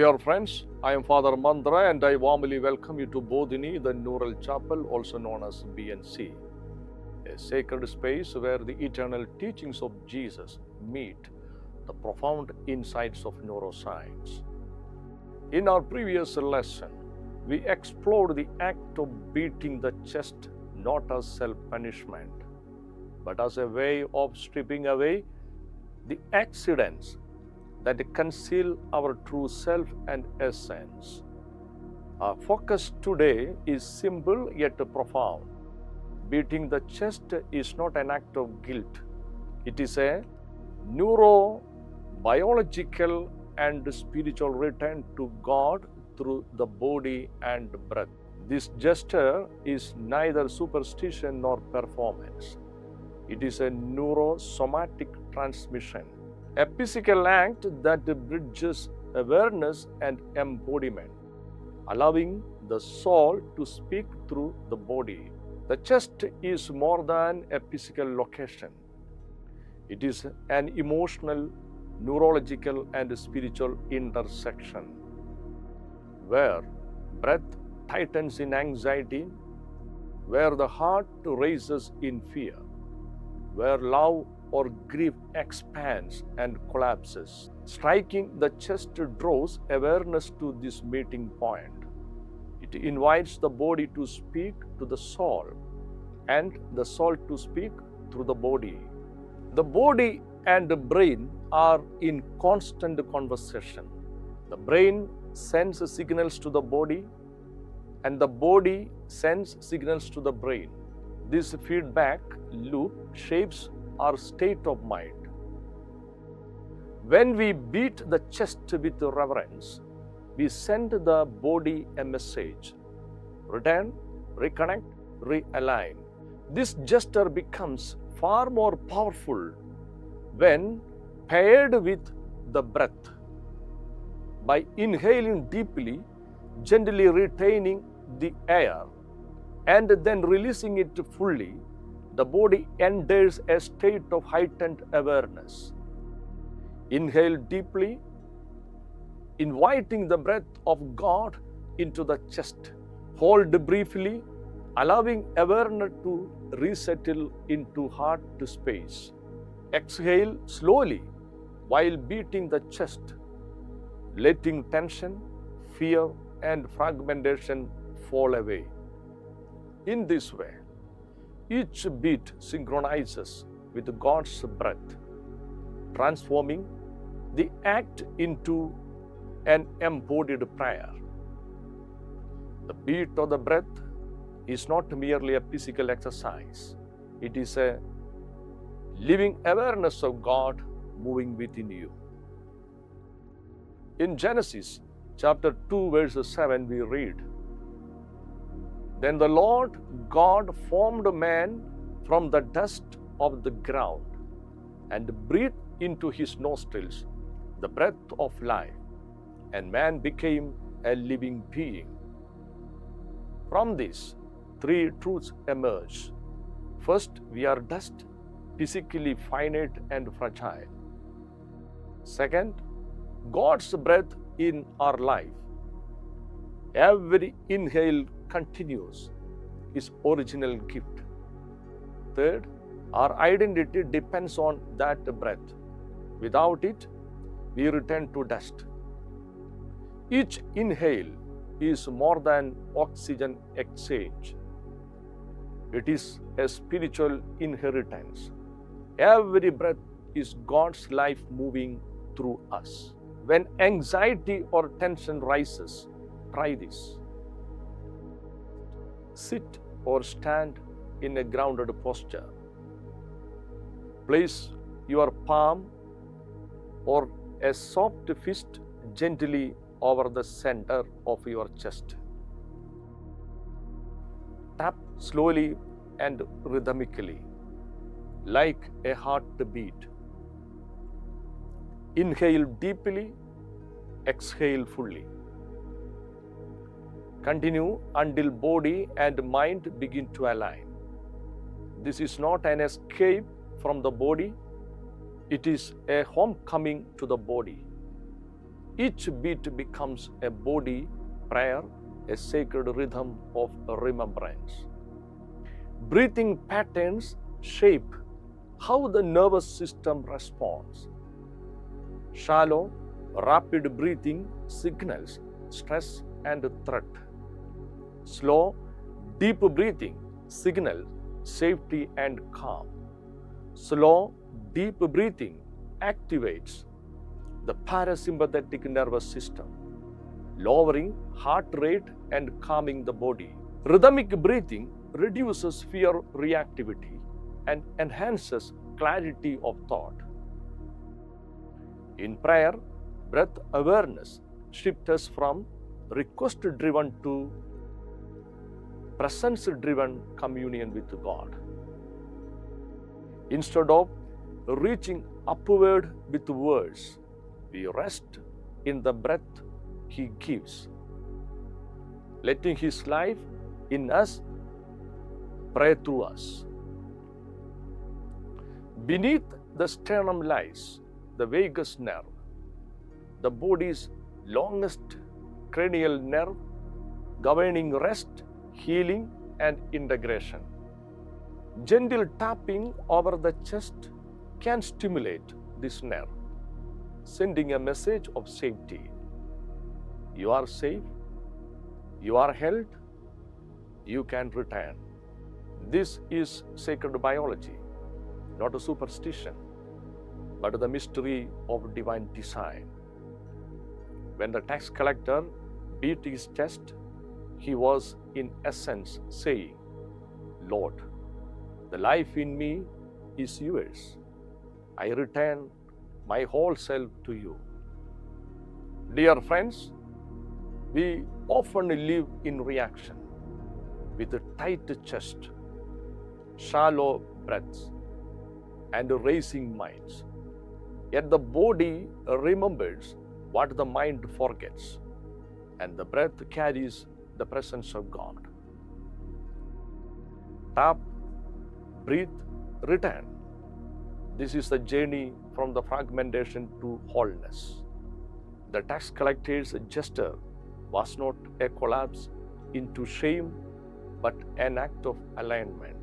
Dear friends, I am Father Mandra and I warmly welcome you to Bodhini, the Neural Chapel, also known as BNC, a sacred space where the eternal teachings of Jesus meet the profound insights of neuroscience. In our previous lesson, we explored the act of beating the chest not as self-punishment, but as a way of stripping away the accidents that conceal our true self and essence. Our focus today is simple yet profound. Beating the chest is not an act of guilt. It is a neurobiological and spiritual return to God through the body and breath. This gesture is neither superstition nor performance. It is a neurosomatic transmission, a physical act that bridges awareness and embodiment, allowing the soul to speak through the body. The chest is more than a physical location. It is an emotional, neurological, and spiritual intersection where breath tightens in anxiety, where the heart races in fear, where love or grief expands and collapses. Striking the chest draws awareness to this meeting point. It invites the body to speak to the soul and the soul to speak through the body. The body and the brain are in constant conversation. The brain sends signals to the body and the body sends signals to the brain. This feedback loop shapes our state of mind. When we beat the chest with reverence, we send the body a message: return, reconnect, realign. This gesture becomes far more powerful when paired with the breath. By inhaling deeply, gently retaining the air, and then releasing it fully, the body enters a state of heightened awareness. Inhale deeply, inviting the breath of God into the chest. Hold briefly, allowing awareness to resettle into heart space. Exhale slowly while beating the chest, letting tension, fear, and fragmentation fall away. In this way, each beat synchronizes with God's breath, transforming the act into an embodied prayer. The beat of the breath is not merely a physical exercise. It is a living awareness of God moving within you. In Genesis chapter 2, verse 7, we read, "Then the Lord God formed man from the dust of the ground and breathed into his nostrils the breath of life, and man became a living being." From this, three truths emerge. First, we are dust, physically finite and fragile. Second, God's breath in our life. Every inhale continues His original gift. Third, our identity depends on that breath. Without it, we return to dust. Each inhale is more than oxygen exchange. It is a spiritual inheritance. Every breath is God's life moving through us. When anxiety or tension rises, try this. Sit or stand in a grounded posture. Place your palm or a soft fist gently over the center of your chest. Tap slowly and rhythmically, like a heartbeat. Inhale deeply, exhale fully. Continue until body and mind begin to align. This is not an escape from the body, it is a homecoming to the body. Each beat becomes a body prayer, a sacred rhythm of remembrance. Breathing patterns shape how the nervous system responds. Shallow, rapid breathing signals stress and threat. Slow, deep breathing signals safety and calm. Slow, deep breathing activates the parasympathetic nervous system, lowering heart rate and calming the body. Rhythmic breathing reduces fear reactivity and enhances clarity of thought. In prayer, breath awareness shifts us from request-driven to presence-driven communion with God. Instead of reaching upward with words, we rest in the breath He gives, letting His life in us pray through us. Beneath the sternum lies the vagus nerve, the body's longest cranial nerve, governing rest, healing, and integration. Gentle tapping over the chest can stimulate this nerve, sending a message of safety. You are safe, you are held, you can return. This is sacred biology, not a superstition, but the mystery of divine design. When the tax collector beat his chest, he was in essence saying, Lord, the life in me is yours. I return my whole self to you. Dear friends, we often live in reaction with a tight chest, shallow breaths, and racing minds. Yet the body remembers what the mind forgets, and the breath carries the presence of God. Tap, breathe, return. This is the journey from the fragmentation to wholeness. The tax collector's gesture was not a collapse into shame, but an act of alignment,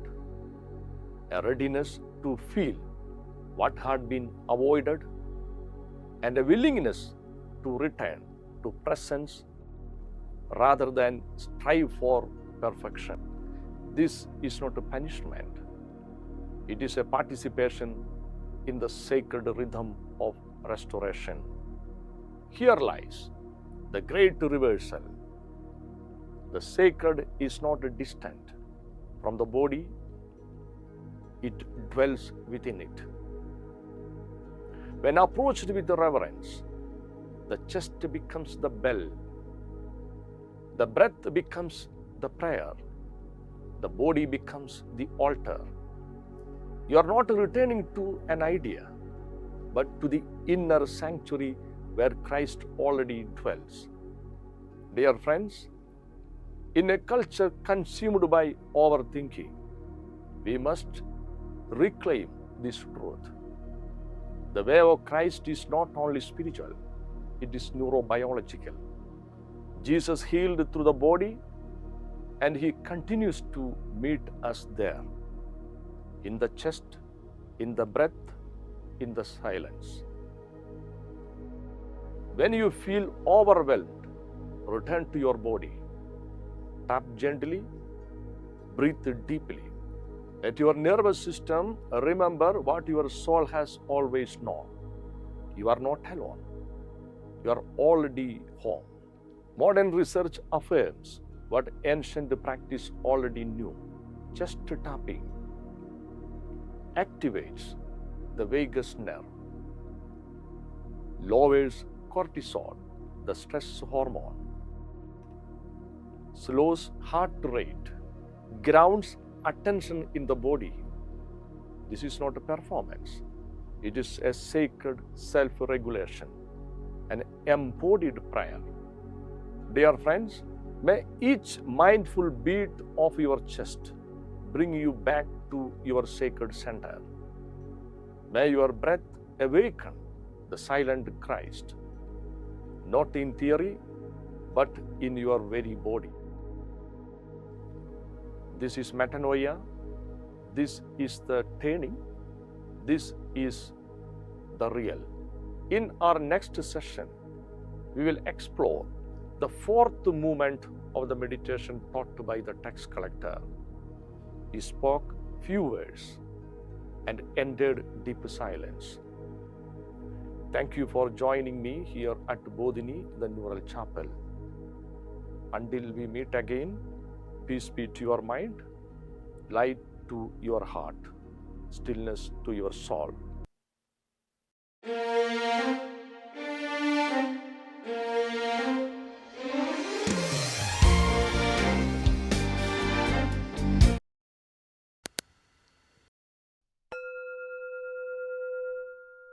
a readiness to feel what had been avoided, and a willingness to return to presence rather than strive for perfection. This is not a punishment. It is a participation in the sacred rhythm of restoration. Here lies the great reversal. The sacred is not distant from the body, it dwells within it. When approached with reverence, the chest becomes the bell, the breath becomes the prayer, the body becomes the altar. You are not returning to an idea, but to the inner sanctuary where Christ already dwells. Dear friends, in a culture consumed by overthinking, we must reclaim this truth. The way of Christ is not only spiritual, it is neurobiological. Jesus healed through the body, and He continues to meet us there, in the chest, in the breath, in the silence. When you feel overwhelmed, return to your body. Tap gently, breathe deeply. Let your nervous system remember what your soul has always known. You are not alone. You are already home. Modern research affirms what ancient practice already knew. Chest tapping activates the vagus nerve, lowers cortisol, the stress hormone, slows heart rate, grounds attention in the body. This is not a performance. It is a sacred self-regulation, an embodied prayer. Dear friends, may each mindful beat of your chest bring you back to your sacred center. May your breath awaken the silent Christ. not in theory, but in your very body. This is metanoia. This is the turning. This is the real. In our next session, we will explore the fourth movement of the meditation taught by the text collector. He spoke few words and entered deep silence. Thank you for joining me here at Bodhini, the Neural Chapel. Until we meet again, peace be to your mind, light to your heart, stillness to your soul.